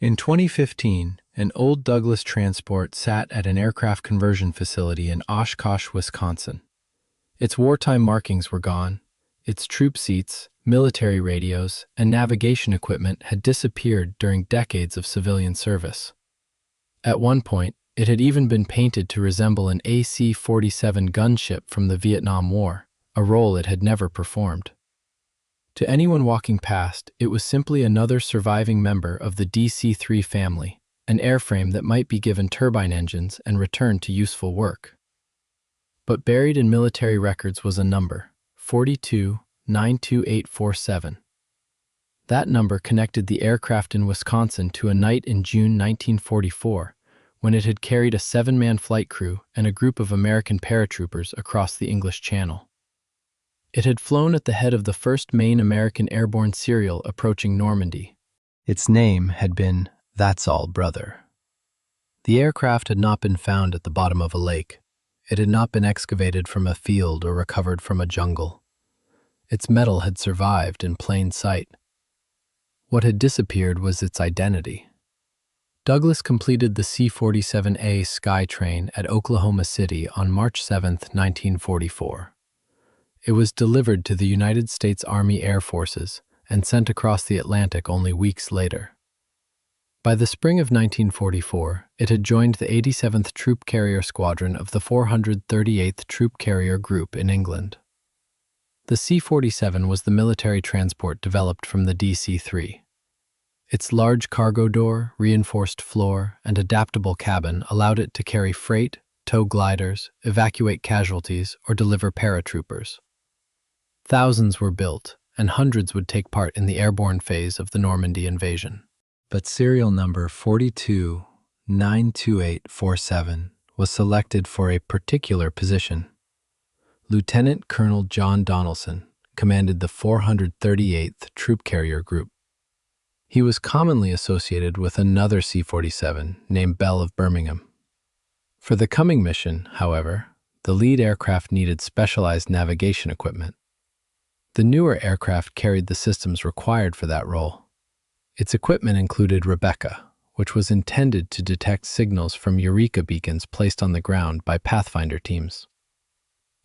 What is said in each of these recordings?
In 2015, an old Douglas transport sat at an aircraft conversion facility in Oshkosh, Wisconsin. Its wartime markings were gone. Its troop seats, military radios, and navigation equipment had disappeared during decades of civilian service. At one point, it had even been painted to resemble an C-47 gunship from the Vietnam War, a role it had never performed. To anyone walking past, it was simply another surviving member of the DC-3 family, an airframe that might be given turbine engines and returned to useful work. But buried in military records was a number, 42-92847. That number connected the aircraft in Wisconsin to a night in June 1944, when it had carried a 7-man flight crew and a group of American paratroopers across the English Channel. It had flown at the head of the first main American airborne serial approaching Normandy. Its name had been That's All, Brother. The aircraft had not been found at the bottom of a lake. It had not been excavated from a field or recovered from a jungle. Its metal had survived in plain sight. What had disappeared was its identity. Douglas completed the C-47A Skytrain at Oklahoma City on March 7, 1944. It was delivered to the United States Army Air Forces and sent across the Atlantic only weeks later. By the spring of 1944, it had joined the 87th Troop Carrier Squadron of the 438th Troop Carrier Group in England. The C-47 was the military transport developed from the DC-3. Its large cargo door, reinforced floor, and adaptable cabin allowed it to carry freight, tow gliders, evacuate casualties, or deliver paratroopers. Thousands were built, and hundreds would take part in the airborne phase of the Normandy invasion. But serial number 42-92847 was selected for a particular position. Lieutenant Colonel John Donaldson commanded the 438th Troop Carrier Group. He was commonly associated with another C-47 named Belle of Birmingham. For the coming mission, however, the lead aircraft needed specialized navigation equipment. The newer aircraft carried the systems required for that role. Its equipment included Rebecca, which was intended to detect signals from Eureka beacons placed on the ground by Pathfinder teams.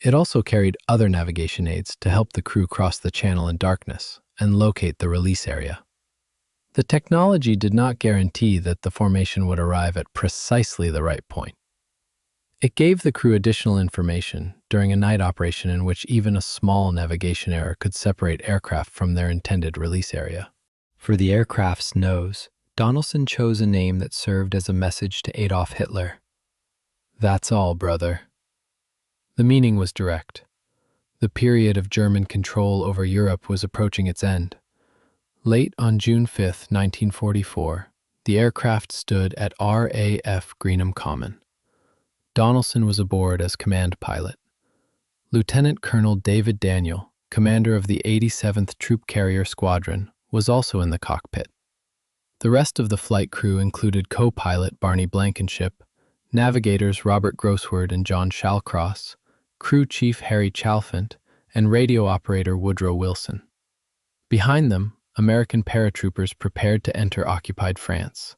It also carried other navigation aids to help the crew cross the channel in darkness and locate the release area. The technology did not guarantee that the formation would arrive at precisely the right point. It gave the crew additional information during a night operation in which even a small navigation error could separate aircraft from their intended release area. For the aircraft's nose, Donaldson chose a name that served as a message to Adolf Hitler. That's all, brother. The meaning was direct. The period of German control over Europe was approaching its end. Late on June 5, 1944, the aircraft stood at RAF Greenham Common. Donaldson was aboard as command pilot. Lieutenant Colonel David Daniel, commander of the 87th Troop Carrier Squadron, was also in the cockpit. The rest of the flight crew included co-pilot Barney Blankenship, navigators Robert Grossword and John Shallcross, crew chief Harry Chalfant, and radio operator Woodrow Wilson. Behind them, American paratroopers prepared to enter occupied France.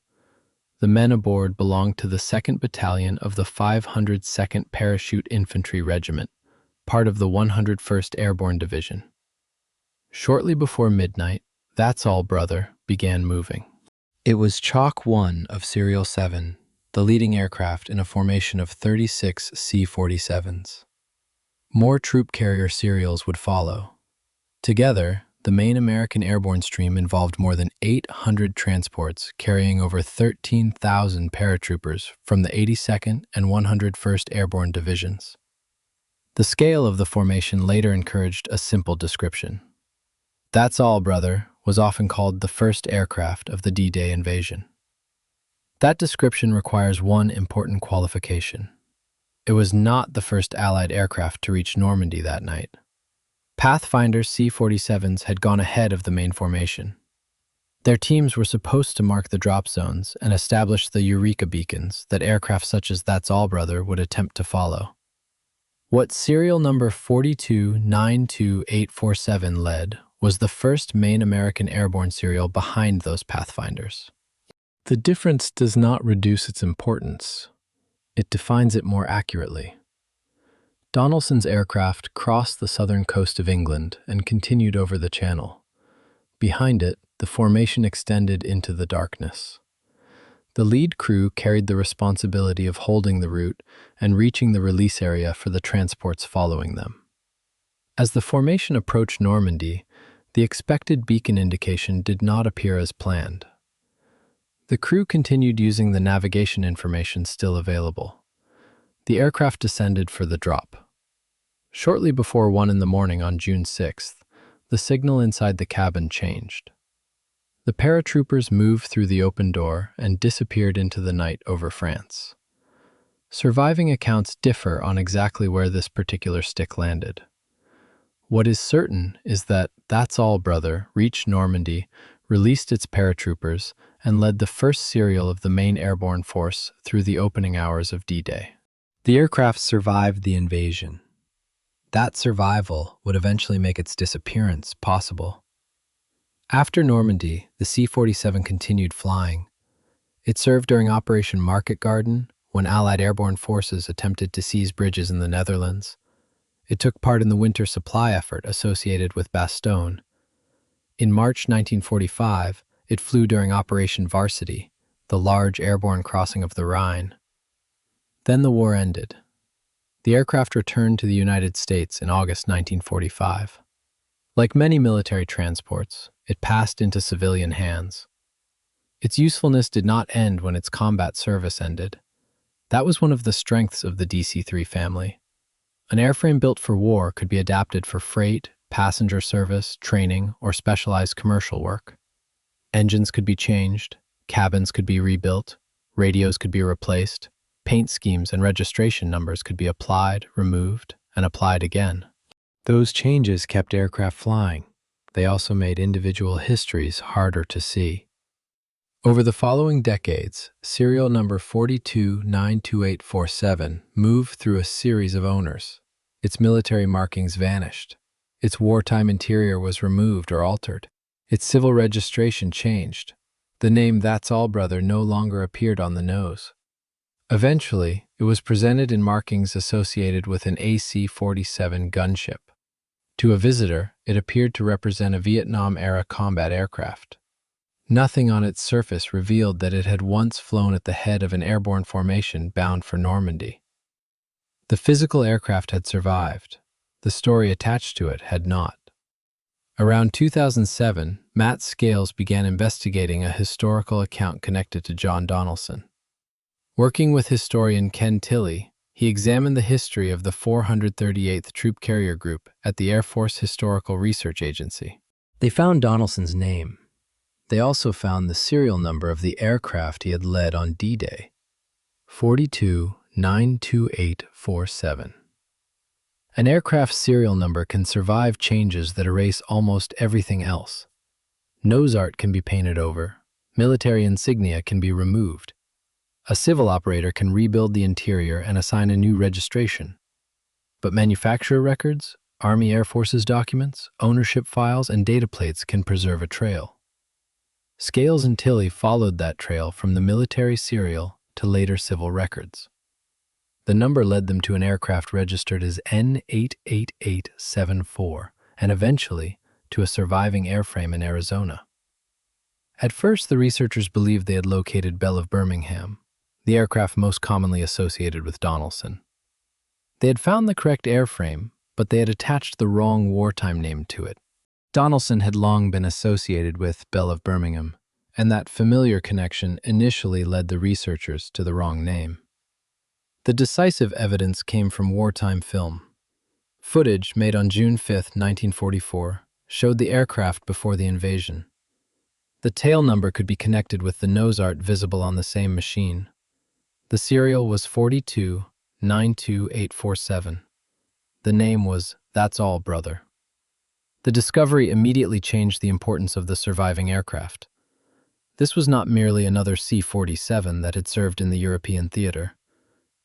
The men aboard belonged to the 2nd Battalion of the 502nd Parachute Infantry Regiment, part of the 101st Airborne Division. Shortly before midnight, That's All, Brother began moving. It was Chalk 1 of Serial 7, the leading aircraft in a formation of 36 C-47s. More troop carrier serials would follow. Together, the main American airborne stream involved more than 800 transports carrying over 13,000 paratroopers from the 82nd and 101st Airborne Divisions. The scale of the formation later encouraged a simple description. That's All, Brother was often called the first aircraft of the D-Day invasion. That description requires one important qualification. It was not the first Allied aircraft to reach Normandy that night. Pathfinder C-47s had gone ahead of the main formation. Their teams were supposed to mark the drop zones and establish the Eureka beacons that aircraft such as That's All, Brother would attempt to follow. What serial number 42-92847 led was the first main American airborne serial behind those Pathfinders. The difference does not reduce its importance. It defines it more accurately. Donaldson's aircraft crossed the southern coast of England and continued over the Channel. Behind it, the formation extended into the darkness. The lead crew carried the responsibility of holding the route and reaching the release area for the transports following them. As the formation approached Normandy, the expected beacon indication did not appear as planned. The crew continued using the navigation information still available. The aircraft descended for the drop. Shortly before 1 in the morning on June 6th, the signal inside the cabin changed. The paratroopers moved through the open door and disappeared into the night over France. Surviving accounts differ on exactly where this particular stick landed. What is certain is that That's All Brother reached Normandy, released its paratroopers, and led the first serial of the main airborne force through the opening hours of D-Day. The aircraft survived the invasion. That survival would eventually make its disappearance possible. After Normandy, the C-47 continued flying. It served during Operation Market Garden, when Allied airborne forces attempted to seize bridges in the Netherlands. It took part in the winter supply effort associated with Bastogne. In March 1945, it flew during Operation Varsity, the large airborne crossing of the Rhine. Then the war ended. The aircraft returned to the United States in August 1945. Like many military transports, it passed into civilian hands. Its usefulness did not end when its combat service ended. That was one of the strengths of the DC-3 family. An airframe built for war could be adapted for freight, passenger service, training, or specialized commercial work. Engines could be changed, cabins could be rebuilt, radios could be replaced, paint schemes and registration numbers could be applied, removed, and applied again. Those changes kept aircraft flying. They also made individual histories harder to see. Over the following decades, serial number 42-92847 moved through a series of owners. Its military markings vanished. Its wartime interior was removed or altered. Its civil registration changed. The name That's All Brother no longer appeared on the nose. Eventually, it was presented in markings associated with an AC-47 gunship. To a visitor, it appeared to represent a Vietnam-era combat aircraft. Nothing on its surface revealed that it had once flown at the head of an airborne formation bound for Normandy. The physical aircraft had survived. The story attached to it had not. Around 2007, Matt Scales began investigating a historical account connected to John Donaldson. Working with historian Ken Tilley, he examined the history of the 438th Troop Carrier Group at the Air Force Historical Research Agency. They found Donaldson's name. They also found the serial number of the aircraft he had led on D-Day, 42-92847. An aircraft's serial number can survive changes that erase almost everything else. Nose art can be painted over, military insignia can be removed. A civil operator can rebuild the interior and assign a new registration. But manufacturer records, Army Air Forces documents, ownership files, and data plates can preserve a trail. Scales and Tilley followed that trail from the military serial to later civil records. The number led them to an aircraft registered as N88874 and eventually to a surviving airframe in Arizona. At first, the researchers believed they had located Belle of Birmingham, the aircraft most commonly associated with Donaldson. They had found the correct airframe, but they had attached the wrong wartime name to it. Donaldson had long been associated with Belle of Birmingham, and that familiar connection initially led the researchers to the wrong name. The decisive evidence came from wartime film. Footage made on June 5, 1944, showed the aircraft before the invasion. The tail number could be connected with the nose art visible on the same machine. The serial was 42-92847. The name was That's All Brother. The discovery immediately changed the importance of the surviving aircraft. This was not merely another C-47 that had served in the European theater.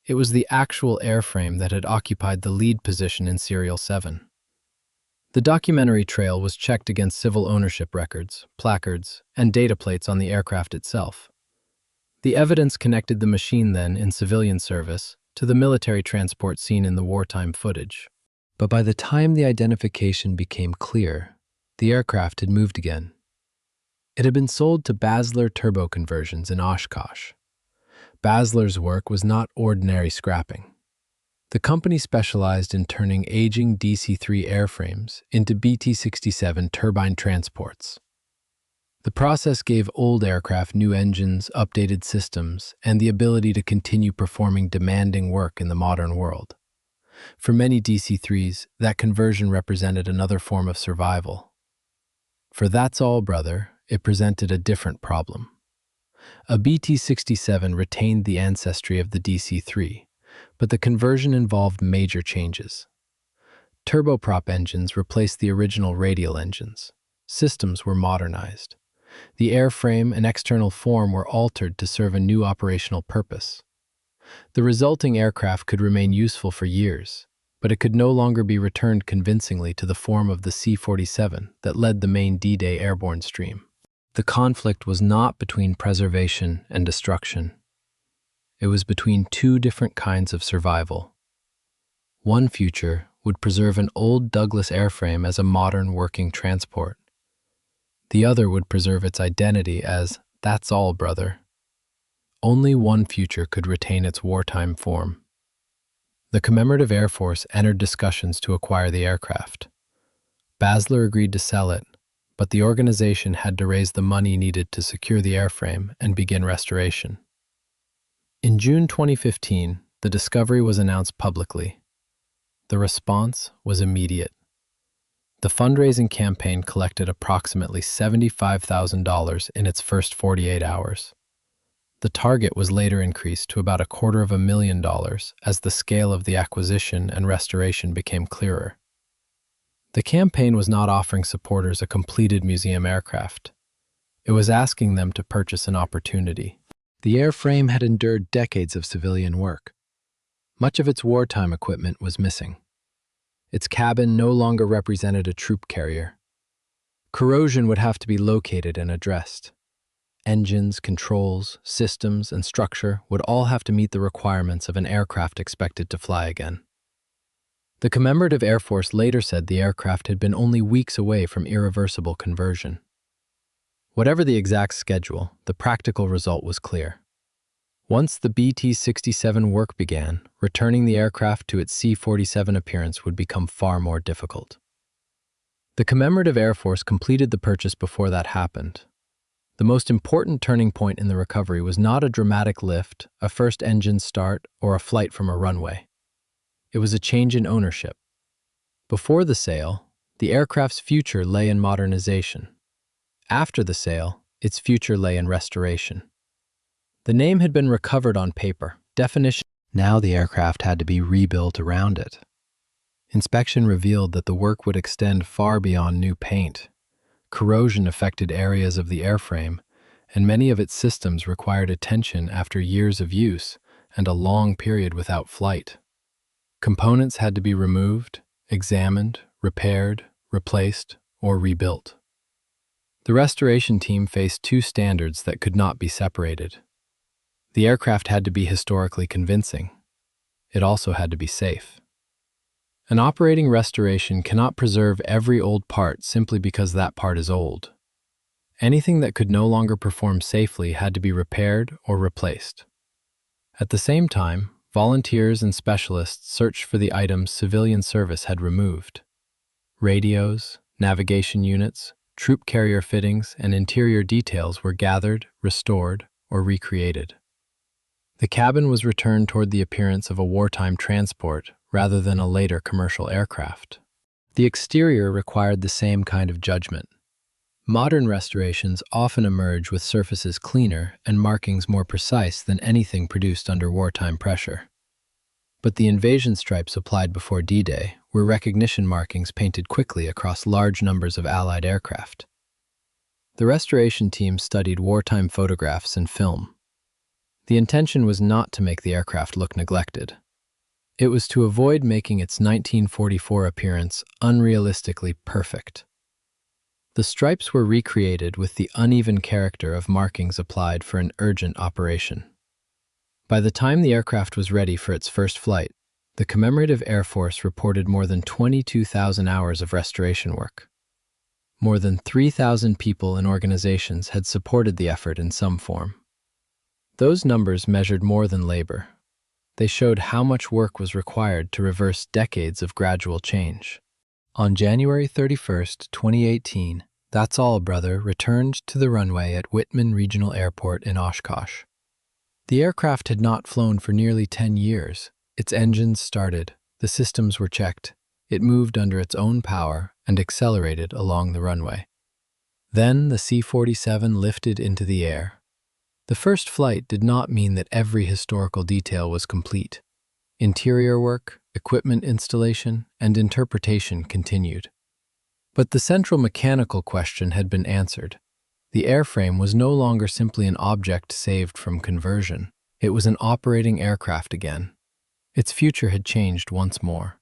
It was the actual airframe that had occupied the lead position in Serial 7. The documentary trail was checked against civil ownership records, placards, and data plates on the aircraft itself. The evidence connected the machine then in civilian service to the military transport seen in the wartime footage. But by the time the identification became clear, the aircraft had moved again. It had been sold to Basler Turbo Conversions in Oshkosh. Basler's work was not ordinary scrapping. The company specialized in turning aging DC-3 airframes into BT-67 turbine transports. The process gave old aircraft new engines, updated systems, and the ability to continue performing demanding work in the modern world. For many DC-3s, that conversion represented another form of survival. For That's All, Brother, it presented a different problem. A BT-67 retained the ancestry of the DC-3, but the conversion involved major changes. Turboprop engines replaced the original radial engines. Systems were modernized. The airframe and external form were altered to serve a new operational purpose. The resulting aircraft could remain useful for years, but it could no longer be returned convincingly to the form of the C-47 that led the main D-Day airborne stream. The conflict was not between preservation and destruction. It was between two different kinds of survival. One future would preserve an old Douglas airframe as a modern working transport. The other would preserve its identity as That's All, Brother. Only one future could retain its wartime form. The Commemorative Air Force entered discussions to acquire the aircraft. Basler agreed to sell it, but the organization had to raise the money needed to secure the airframe and begin restoration. In June 2015, the discovery was announced publicly. The response was immediate. The fundraising campaign collected approximately $75,000 in its first 48 hours. The target was later increased to about $250,000 as the scale of the acquisition and restoration became clearer. The campaign was not offering supporters a completed museum aircraft. It was asking them to purchase an opportunity. The airframe had endured decades of civilian work. Much of its wartime equipment was missing. Its cabin no longer represented a troop carrier. Corrosion would have to be located and addressed. Engines, controls, systems, and structure would all have to meet the requirements of an aircraft expected to fly again. The Commemorative Air Force later said the aircraft had been only weeks away from irreversible conversion. Whatever the exact schedule, the practical result was clear. Once the BT-67 work began, returning the aircraft to its C-47 appearance would become far more difficult. The Commemorative Air Force completed the purchase before that happened. The most important turning point in the recovery was not a dramatic lift, a first engine start, or a flight from a runway. It was a change in ownership. Before the sale, the aircraft's future lay in modernization. After the sale, its future lay in restoration. The name had been recovered on paper. Definition. Now the aircraft had to be rebuilt around it. Inspection revealed that the work would extend far beyond new paint. Corrosion affected areas of the airframe, and many of its systems required attention after years of use and a long period without flight. Components had to be removed, examined, repaired, replaced, or rebuilt. The restoration team faced two standards that could not be separated. The aircraft had to be historically convincing. It also had to be safe. An operating restoration cannot preserve every old part simply because that part is old. Anything that could no longer perform safely had to be repaired or replaced. At the same time, volunteers and specialists searched for the items civilian service had removed. Radios, navigation units, troop carrier fittings, and interior details were gathered, restored, or recreated. The cabin was returned toward the appearance of a wartime transport rather than a later commercial aircraft. The exterior required the same kind of judgment. Modern restorations often emerge with surfaces cleaner and markings more precise than anything produced under wartime pressure. But the invasion stripes applied before D-Day were recognition markings painted quickly across large numbers of Allied aircraft. The restoration team studied wartime photographs and film. The intention was not to make the aircraft look neglected. It was to avoid making its 1944 appearance unrealistically perfect. The stripes were recreated with the uneven character of markings applied for an urgent operation. By the time the aircraft was ready for its first flight, the Commemorative Air Force reported more than 22,000 hours of restoration work. More than 3,000 people and organizations had supported the effort in some form. Those numbers measured more than labor. They showed how much work was required to reverse decades of gradual change. On January 31st, 2018, That's All Brother returned to the runway at Whitman Regional Airport in Oshkosh. The aircraft had not flown for nearly 10 years. Its engines started, the systems were checked, it moved under its own power and accelerated along the runway. Then the C-47 lifted into the air. The first flight did not mean that every historical detail was complete. Interior work, equipment installation, and interpretation continued. But the central mechanical question had been answered. The airframe was no longer simply an object saved from conversion. It was an operating aircraft again. Its future had changed once more.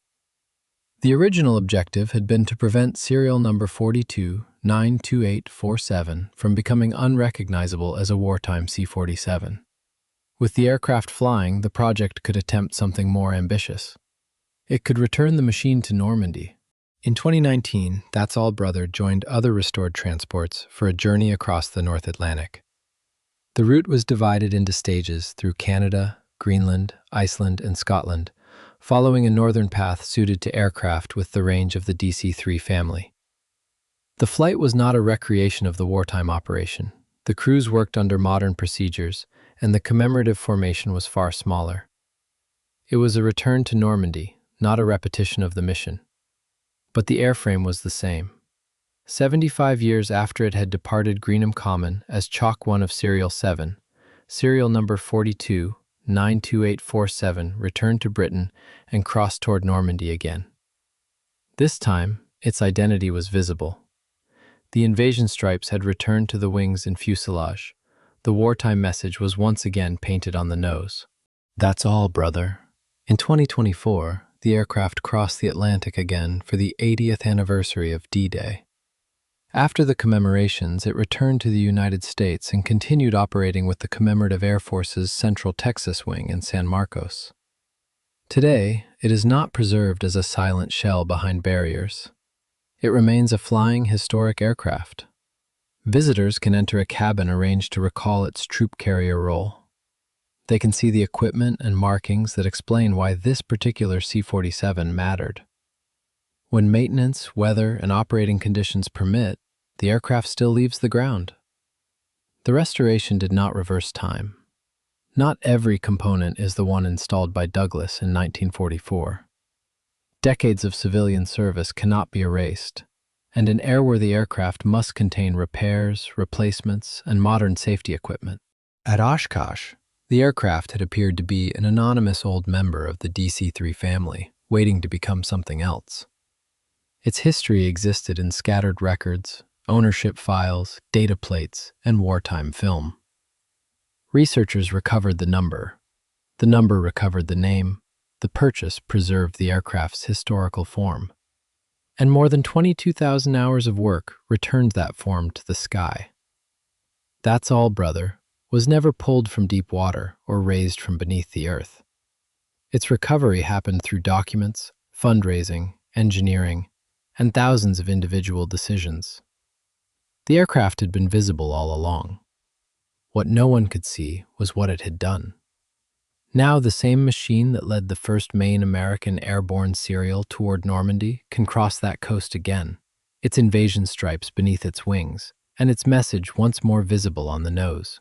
The original objective had been to prevent serial number 42-92847 from becoming unrecognizable as a wartime C-47. With the aircraft flying, the project could attempt something more ambitious. It could return the machine to Normandy. In 2019, That's All Brother joined other restored transports for a journey across the North Atlantic. The route was divided into stages through Canada, Greenland, Iceland, and Scotland, following a northern path suited to aircraft with the range of the DC-3 family. The flight was not a recreation of the wartime operation. The crews worked under modern procedures, and the commemorative formation was far smaller. It was a return to Normandy, not a repetition of the mission. But the airframe was the same. 75 years after it had departed Greenham Common as Chalk 1 of Serial 7, serial number 42-92847 returned to Britain and crossed toward Normandy again. This time, its identity was visible. The invasion stripes had returned to the wings and fuselage. The wartime message was once again painted on the nose. That's all, brother. In 2024, the aircraft crossed the Atlantic again for the 80th anniversary of D-Day. After the commemorations, it returned to the United States and continued operating with the Commemorative Air Force's Central Texas Wing in San Marcos. Today, it is not preserved as a silent shell behind barriers. It remains a flying, historic aircraft. Visitors can enter a cabin arranged to recall its troop carrier role. They can see the equipment and markings that explain why this particular C-47 mattered. When maintenance, weather, and operating conditions permit, the aircraft still leaves the ground. The restoration did not reverse time. Not every component is the one installed by Douglas in 1944. Decades of civilian service cannot be erased, and an airworthy aircraft must contain repairs, replacements, and modern safety equipment. At Oshkosh, the aircraft had appeared to be an anonymous old member of the DC-3 family, waiting to become something else. Its history existed in scattered records, ownership files, data plates, and wartime film. Researchers recovered the number. The number recovered the name. The purchase preserved the aircraft's historical form. And more than 22,000 hours of work returned that form to the sky. That's All Brother was never pulled from deep water or raised from beneath the earth. Its recovery happened through documents, fundraising, engineering, and thousands of individual decisions. The aircraft had been visible all along. What no one could see was what it had done. Now the same machine that led the first main American airborne serial toward Normandy can cross that coast again, its invasion stripes beneath its wings, and its message once more visible on the nose.